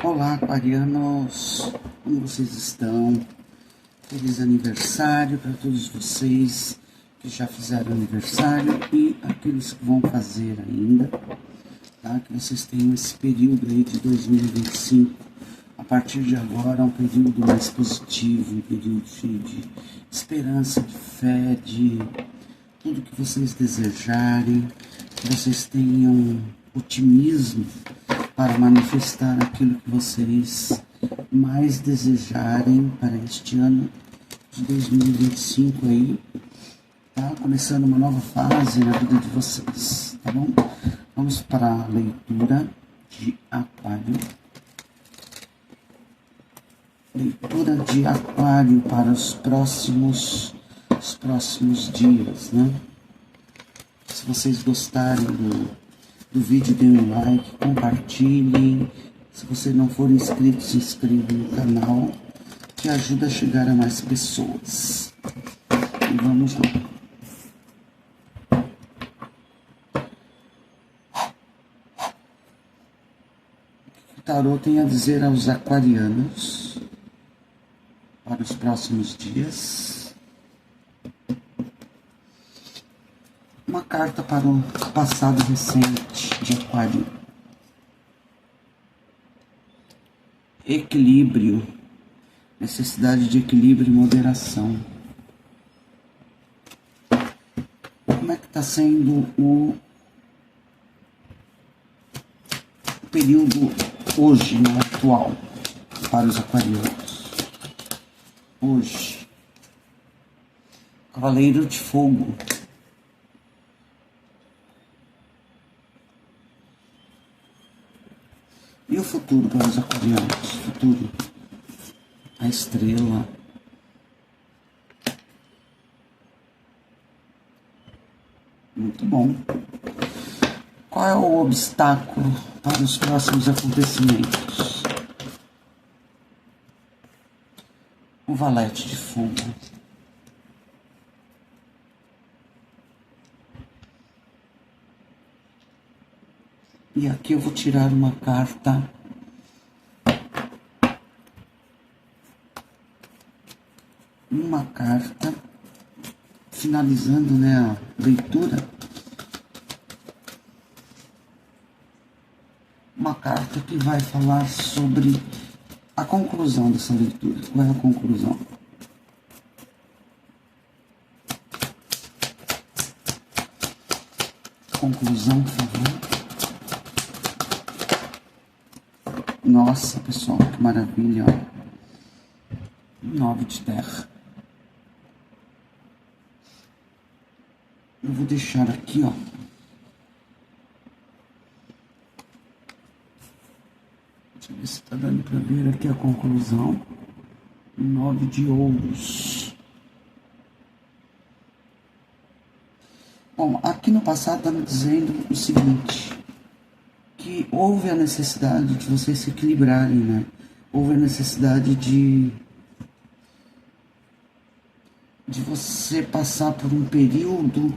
Olá, aquarianos, como vocês estão? Feliz aniversário para todos vocês que já fizeram aniversário e aqueles que vão fazer ainda, tá? Que vocês tenham esse período aí de 2025, a partir de agora, um período mais positivo, um período cheio de esperança, de fé, de tudo que vocês desejarem, que vocês tenham otimismo para manifestar aquilo que vocês mais desejarem para este ano de 2025 aí, tá? Começando uma nova fase na vida de vocês, tá bom? Vamos para a leitura de Aquário. Leitura de Aquário para os próximos dias, né? Se vocês gostarem do vídeo, deem um like, compartilhem. Se você não for inscrito, se inscreva no canal, que ajuda a chegar a mais pessoas. E vamos lá. O tarô tem a dizer aos aquarianos para os próximos dias. Uma carta para o passado recente de Aquário. Equilíbrio, necessidade de equilíbrio e moderação. Como é que está sendo o período hoje, no atual, para os aquarianos? Hoje, Cavaleiro de Fogo. E o futuro para os aquarianos? Futuro. A estrela. Muito bom. Qual é o obstáculo para os próximos acontecimentos? O Valete de Fogo. E aqui eu vou tirar uma carta finalizando, né, a leitura. Uma carta que vai falar sobre a conclusão dessa leitura. Qual é a conclusão? Conclusão, por favor. Nossa, pessoal, que maravilha, ó. 9 de terra. Eu vou deixar aqui, ó. Deixa eu ver se tá dando para ver aqui a conclusão. 9 de ouros. Bom, aqui no passado tá me dizendo o seguinte, que houve a necessidade de vocês se equilibrarem, né? Houve a necessidade de você passar por um período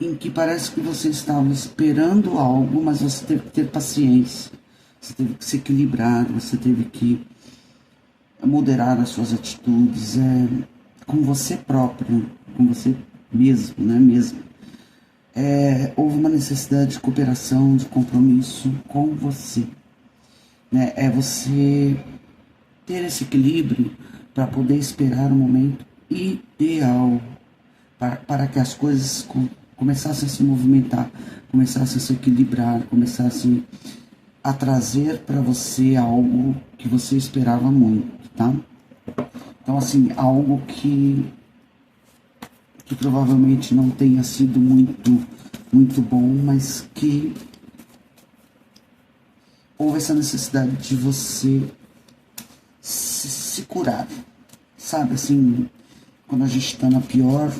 em que parece que você estava esperando algo, mas você teve que ter paciência, você teve que se equilibrar, você teve que moderar as suas atitudes, com você próprio, com você mesmo, né? Houve uma necessidade de cooperação, de compromisso com você, né? É você ter esse equilíbrio para poder esperar o momento ideal para que as coisas começassem a se movimentar, começassem a se equilibrar, começassem a trazer para você algo que você esperava muito, tá? Então, assim, algo que provavelmente não tenha sido muito bom, mas que houve essa necessidade de você se curar, sabe, assim, quando a gente está na pior,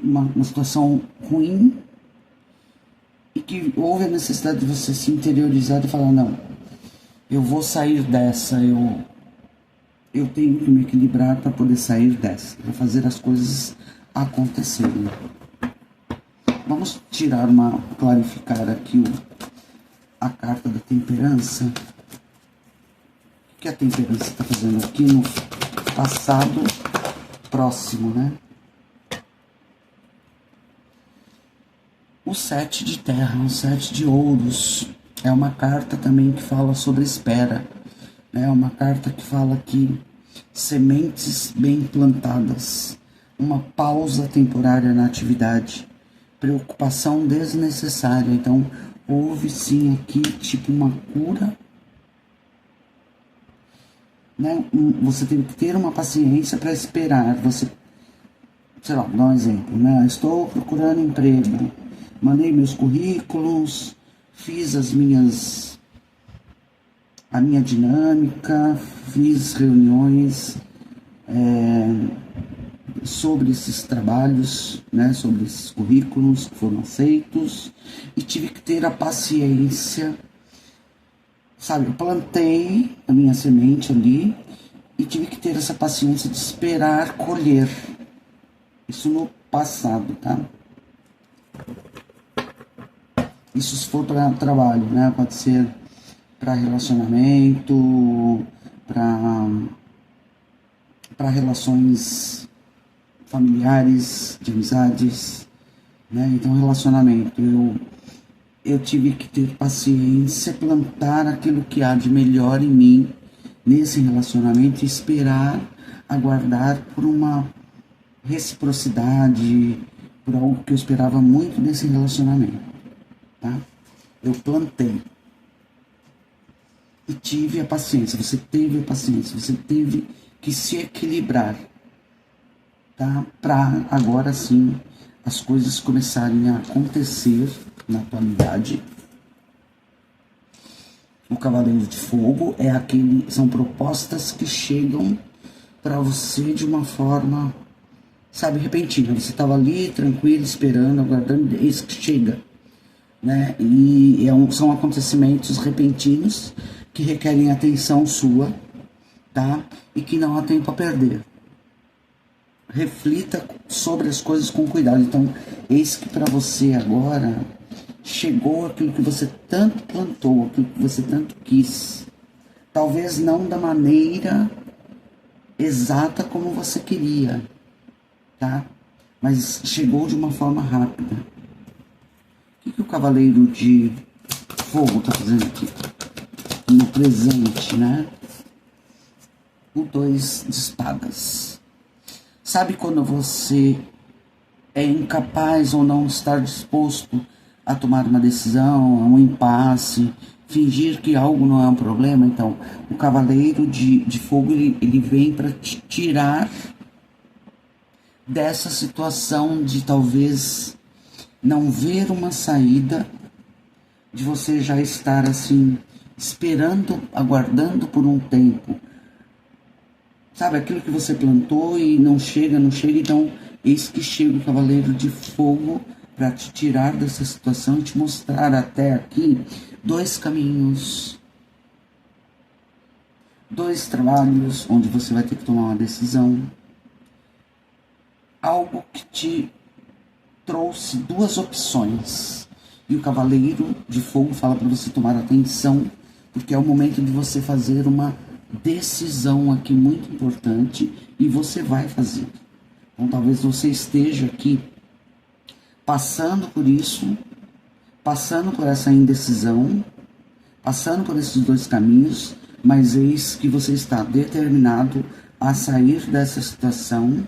uma situação ruim, e que houve a necessidade de você se interiorizar e falar, não, eu vou sair dessa, eu tenho que me equilibrar para poder sair dessa, para fazer as coisas acontecerem. Vamos clarificar aqui a carta da temperança. que a temperança está fazendo aqui no passado próximo, né? O 7 de terra, o 7 de ouros, é uma carta também que fala sobre espera. É uma carta que fala que sementes bem plantadas, uma pausa temporária na atividade, preocupação desnecessária. Então, houve sim aqui tipo uma cura, né? Você tem que ter uma paciência para esperar. Você, sei lá, vou dar um exemplo, né? Estou procurando emprego, mandei meus currículos, fiz a minha dinâmica, fiz reuniões sobre esses trabalhos, né, sobre esses currículos que foram aceitos, e tive que ter a paciência, sabe, eu plantei a minha semente ali e tive que ter essa paciência de esperar colher. Isso no passado, tá? Isso se for para trabalho, né? Pode ser para relacionamento, para relações familiares, de amizades, né? Então, relacionamento. Eu tive que ter paciência, plantar aquilo que há de melhor em mim nesse relacionamento e esperar, aguardar por uma reciprocidade, por algo que eu esperava muito desse relacionamento, tá? Eu plantei e tive a paciência. Você teve a paciência, você teve que se equilibrar, tá? Para agora sim as coisas começarem a acontecer na atualidade. O Cavaleiro de Fogo é são propostas que chegam para você de uma forma, sabe, repentina. Você estava ali tranquilo, esperando, aguardando, eis que chega, né? E são acontecimentos repentinos que requerem atenção sua, tá? E que não há tempo a perder. Reflita sobre as coisas com cuidado. Então, eis que para você agora chegou aquilo que você tanto plantou, aquilo que você tanto quis. Talvez não da maneira exata como você queria, tá? Mas chegou de uma forma rápida. O que o Cavaleiro de Fogo está fazendo aqui? No presente, né? O 2 de espadas. Sabe quando você é incapaz ou não estar disposto a tomar uma decisão, um impasse, fingir que algo não é um problema? Então, o Cavaleiro de Fogo, ele vem para te tirar dessa situação de talvez não ver uma saída, de você já estar assim, esperando, aguardando por um tempo. Sabe, aquilo que você plantou e não chega, então eis que chega o Cavaleiro de Fogo para te tirar dessa situação e te mostrar até aqui 2 caminhos, 2 trabalhos onde você vai ter que tomar uma decisão. Algo que te trouxe 2 opções. E o Cavaleiro de Fogo fala para você tomar atenção, porque é o momento de você fazer uma decisão aqui muito importante e você vai fazer. Então talvez você esteja aqui passando por isso, passando por essa indecisão, passando por esses 2 caminhos, mas eis que você está determinado a sair dessa situação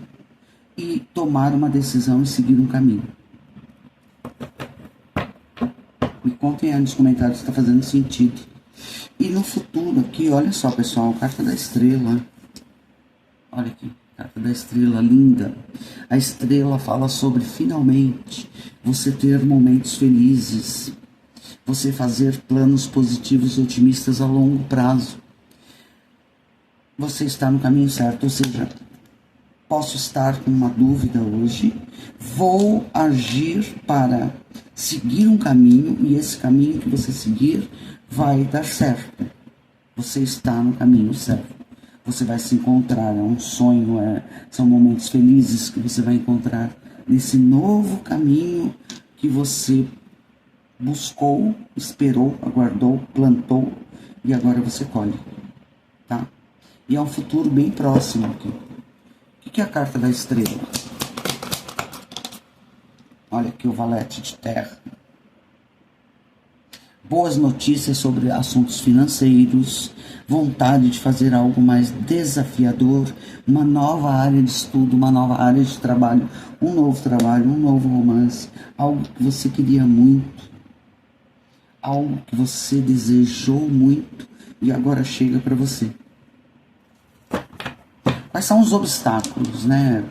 e tomar uma decisão e seguir um caminho. Me contem aí nos comentários se está fazendo sentido. E no futuro aqui, olha só, pessoal, carta da estrela. Olha aqui, carta da estrela, linda. A estrela fala sobre, finalmente, você ter momentos felizes. Você fazer planos positivos e otimistas a longo prazo. Você está no caminho certo, ou seja, posso estar com uma dúvida hoje, vou agir para seguir um caminho e esse caminho que você seguir vai dar certo. Você está no caminho certo. Você vai se encontrar, é um sonho, são momentos felizes que você vai encontrar nesse novo caminho que você buscou, esperou, aguardou, plantou e agora você colhe. tá? E é um futuro bem próximo aqui. O que é a carta da estrela? Olha aqui o valete de terra. Boas notícias sobre assuntos financeiros, vontade de fazer algo mais desafiador, uma nova área de estudo, uma nova área de trabalho, um novo romance, algo que você queria muito, algo que você desejou muito e agora chega para você. Quais são os obstáculos, né?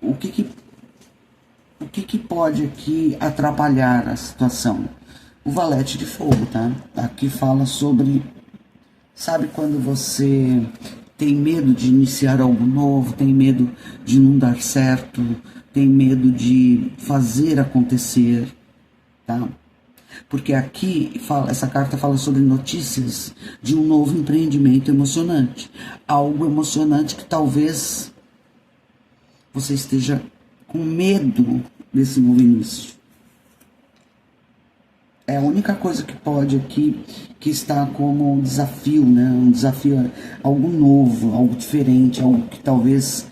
O que pode aqui atrapalhar a situação? O valete de fogo, tá? Aqui fala sobre, sabe quando você tem medo de iniciar algo novo, tem medo de não dar certo, tem medo de fazer acontecer, tá? Porque aqui essa carta fala sobre notícias de um novo empreendimento emocionante, algo emocionante que talvez você esteja com medo desse novo início. É a única coisa que pode aqui, que está como um desafio, né? Um desafio, algo novo, algo diferente, algo que talvez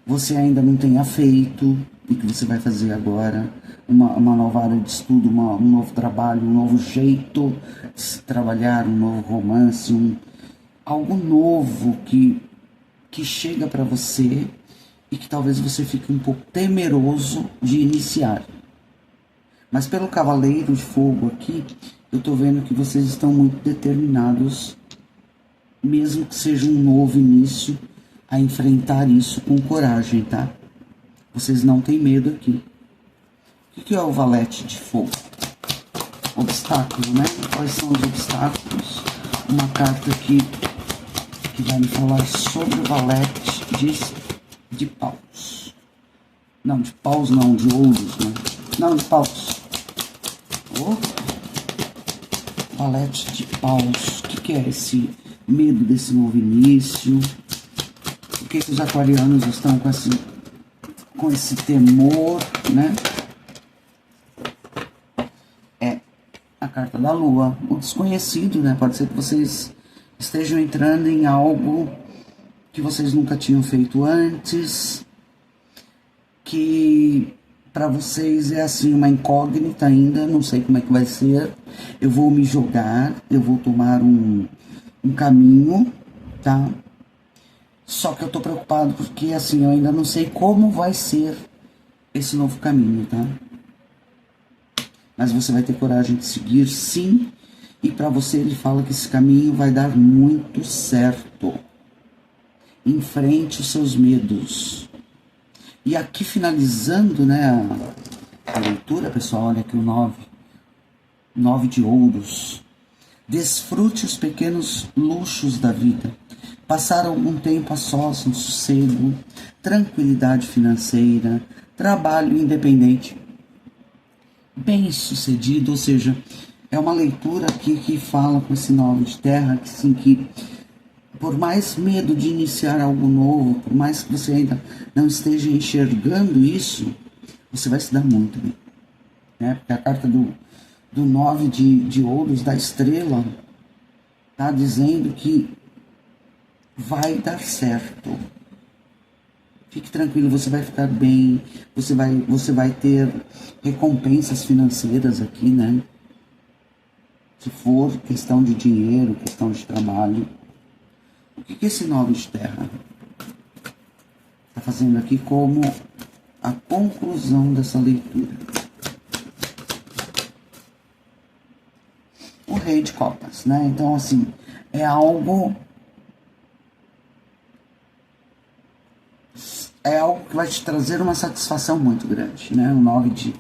você ainda não tenha feito e que você vai fazer agora. Uma nova área de estudo, um novo trabalho, um novo jeito de se trabalhar, um novo romance, algo novo que chega para você e que talvez você fique um pouco temeroso de iniciar. Mas pelo cavaleiro de fogo aqui, eu tô vendo que vocês estão muito determinados, mesmo que seja um novo início, a enfrentar isso com coragem, tá? Vocês não têm medo aqui. O que é o valete de fogo? Obstáculo, né? Quais são os obstáculos? Uma carta aqui que vai me falar sobre o valete de paus. Não, de paus não, de ouros, né? Não, de paus. Valete de paus. O que é esse medo desse novo início? O que os aquarianos estão com esse temor, né? É a carta da lua. O desconhecido, né? Pode ser que vocês estejam entrando em algo que vocês nunca tinham feito antes, que para vocês é assim uma incógnita ainda, não sei como é que vai ser. Eu vou me jogar, eu vou tomar um caminho, tá? Só que eu tô preocupado porque assim, eu ainda não sei como vai ser esse novo caminho, tá? Mas você vai ter coragem de seguir, sim. E para você ele fala que esse caminho vai dar muito certo. Enfrente os seus medos. E aqui finalizando, né, a leitura, pessoal, olha aqui o 9 de ouros. Desfrute os pequenos luxos da vida. Passar algum tempo a sós, no sossego, tranquilidade financeira, trabalho independente, bem sucedido, ou seja, é uma leitura aqui que fala com esse 9 de terra, que sim, que por mais medo de iniciar algo novo, por mais que você ainda não esteja enxergando isso, você vai se dar muito bem, né? Porque a carta do 9 de ouros, da estrela, tá dizendo que vai dar certo. Fique tranquilo, você vai ficar bem, você vai ter recompensas financeiras aqui, né? Se for questão de dinheiro, questão de trabalho. O que esse 9 de terra está fazendo aqui como a conclusão dessa leitura? O rei de copas, né? Então, assim, é algo que vai te trazer uma satisfação muito grande, né? O 9 de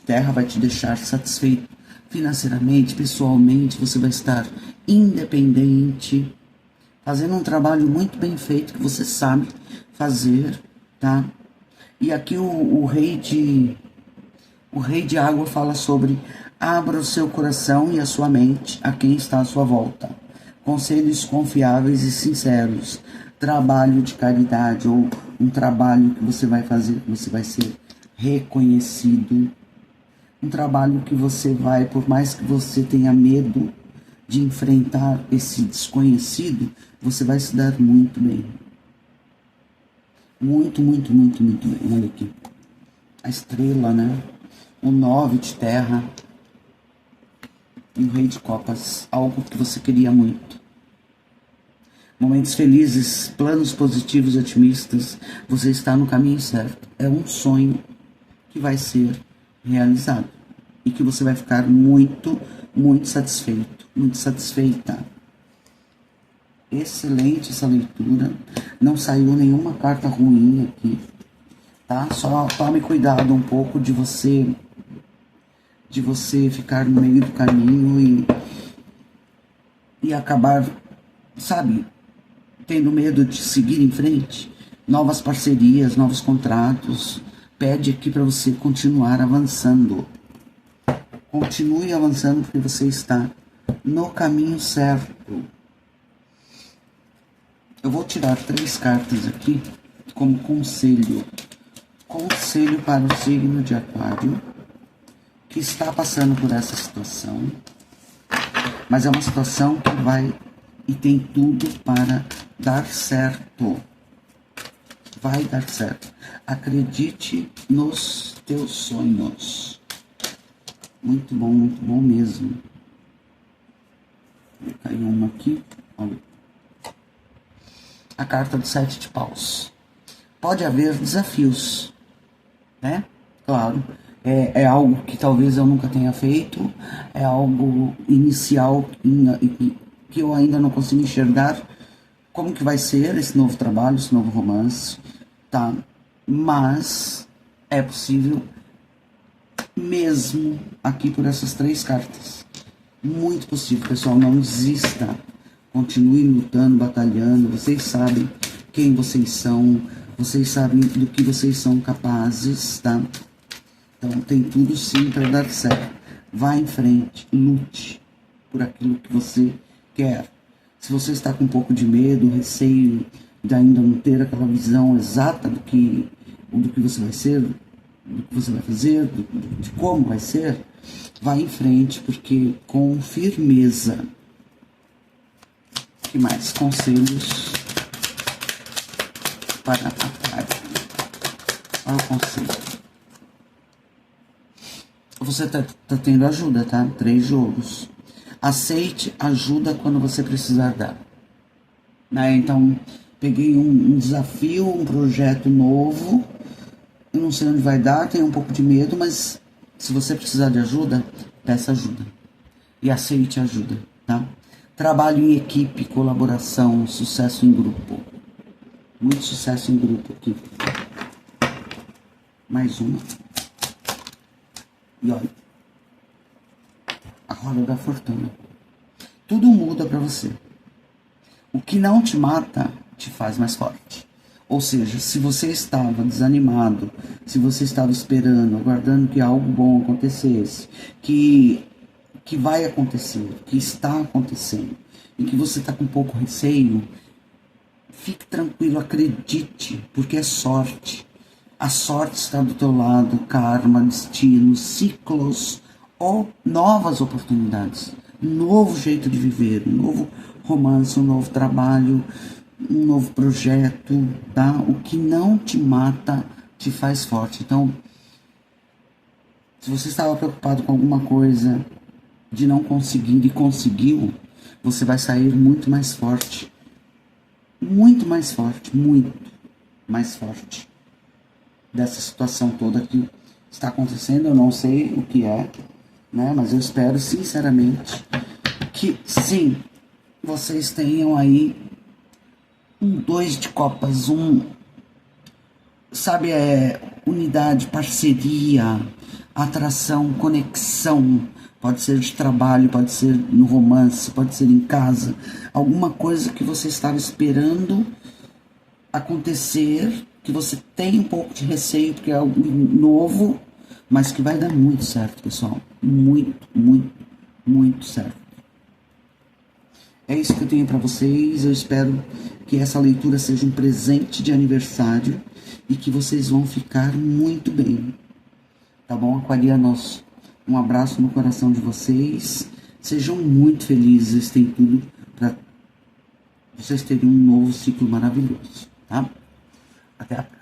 terra vai te deixar satisfeito financeiramente, pessoalmente, você vai estar independente, fazendo um trabalho muito bem feito que você sabe fazer, tá? E aqui o rei de água fala sobre: abra o seu coração e a sua mente a quem está à sua volta. Conselhos confiáveis e sinceros. Trabalho de caridade, ou um trabalho que você vai fazer, que você vai ser reconhecido. Um trabalho que você vai, por mais que você tenha medo, de enfrentar esse desconhecido, você vai se dar muito bem. Muito, muito, muito, muito bem. Olha aqui. A estrela, né? O 9 de terra. E o rei de copas. Algo que você queria muito. Momentos felizes, planos positivos e otimistas. Você está no caminho certo. É um sonho que vai ser realizado. E que você vai ficar muito, muito satisfeito. Muito satisfeita. Excelente essa leitura. Não saiu nenhuma carta ruim aqui. Tá? Só tome cuidado um pouco de você ficar no meio do caminho e acabar, sabe, tendo medo de seguir em frente. Novas parcerias, novos contratos. Pede aqui para você continuar avançando. Continue avançando porque você está no caminho certo. Eu vou tirar 3 cartas aqui como conselho. Conselho para o signo de Aquário que está passando por essa situação. Mas é uma situação que vai e tem tudo para dar certo. Vai dar certo. Acredite nos teus sonhos. Muito bom mesmo. Caiu uma aqui. Olha. A carta do 7 de paus. Pode haver desafios, né? Claro. É algo que talvez eu nunca tenha feito. É algo inicial que eu ainda não consigo enxergar como que vai ser esse novo trabalho, esse novo romance, tá? Mas é possível mesmo aqui por essas 3 cartas. Muito possível, pessoal. Não desista. Continue lutando, batalhando. Vocês sabem quem vocês são. Vocês sabem do que vocês são capazes, tá? Então tem tudo sim para dar certo. Vá em frente, lute por aquilo que você quer. Se você está com um pouco de medo, receio de ainda não ter aquela visão exata do que você vai ser, do que você vai fazer, de como vai ser, vá em frente, porque com firmeza. Que mais? Conselhos para Aquário. Olha o conselho. Você tá tendo ajuda, tá? 3 jogos. Aceite ajuda quando você precisar dar. Né? Então, peguei um desafio, um projeto novo. Eu não sei onde vai dar, tenho um pouco de medo, mas se você precisar de ajuda, peça ajuda. E aceite ajuda, tá? Trabalho em equipe, colaboração, sucesso em grupo. Muito sucesso em grupo aqui. Mais uma. E olha, a roda da fortuna. Tudo muda para você. O que não te mata, te faz mais forte. Ou seja, se você estava desanimado, se você estava esperando, aguardando que algo bom acontecesse, que vai acontecer, que está acontecendo, e que você está com um pouco receio, fique tranquilo, acredite, porque é sorte. A sorte está do teu lado, karma, destino, ciclos ou novas oportunidades. Um novo jeito de viver, um novo romance, um novo trabalho, um novo projeto, tá? O que não te mata, te faz forte. Então, se você estava preocupado com alguma coisa de não conseguir e conseguiu, você vai sair muito mais forte. Muito mais forte, muito mais forte. Dessa situação toda que está acontecendo, eu não sei o que é, né? Mas eu espero sinceramente que sim, vocês tenham aí um 2 de copas, sabe, unidade, parceria, atração, conexão. Pode ser de trabalho, pode ser no romance, pode ser em casa. Alguma coisa que você estava esperando acontecer, que você tem um pouco de receio, porque é algo novo, mas que vai dar muito certo, pessoal. Muito, muito, muito certo. É isso que eu tenho para vocês. Eu espero que essa leitura seja um presente de aniversário e que vocês vão ficar muito bem. Tá bom, aquarianos? Um abraço no coração de vocês. Sejam muito felizes, tem tudo para vocês terem um novo ciclo maravilhoso, tá? Até a próxima.